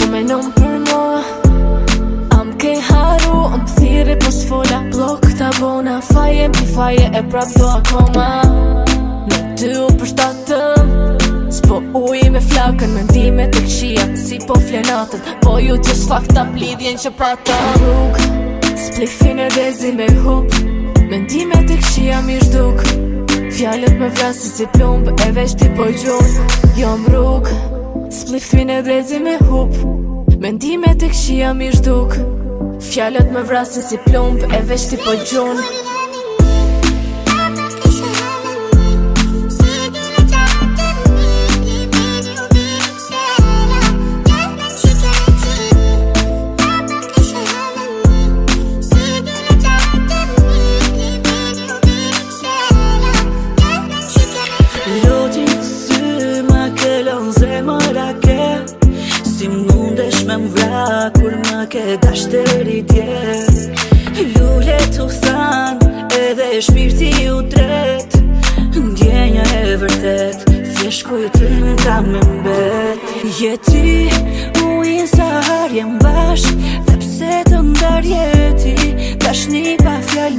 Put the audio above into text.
Menon për mua Am ke haru, am thire po s'fola Blok ta bona, faje mbi faje e prap do akoma Në ty u përshtatëm S'po uj me flakën, mendime të këshia Si po flenatën, po ju që s'fakta plidhjen që patëm Rrug, splifin e dezi me hup Mendime të këshia mi shduk Fjallet me vrasi si plumb, e veç ti po gjun Jom rrug, splifin e dezi me hup Mendime të këshia mi shduk Fjallet me vrasin si plumb e veç ti po gjun Loti sy ma kelon zemëra ke Si mundesh me m'vra kur më ke dash deri dje Lullet u than edhe shpirti u tret Ndjenja e vërtet, thjesht kujtim ka me mbet Je ti, ujin sa harjem bashk Dhe pse të ndarje ti, dashni pa fjall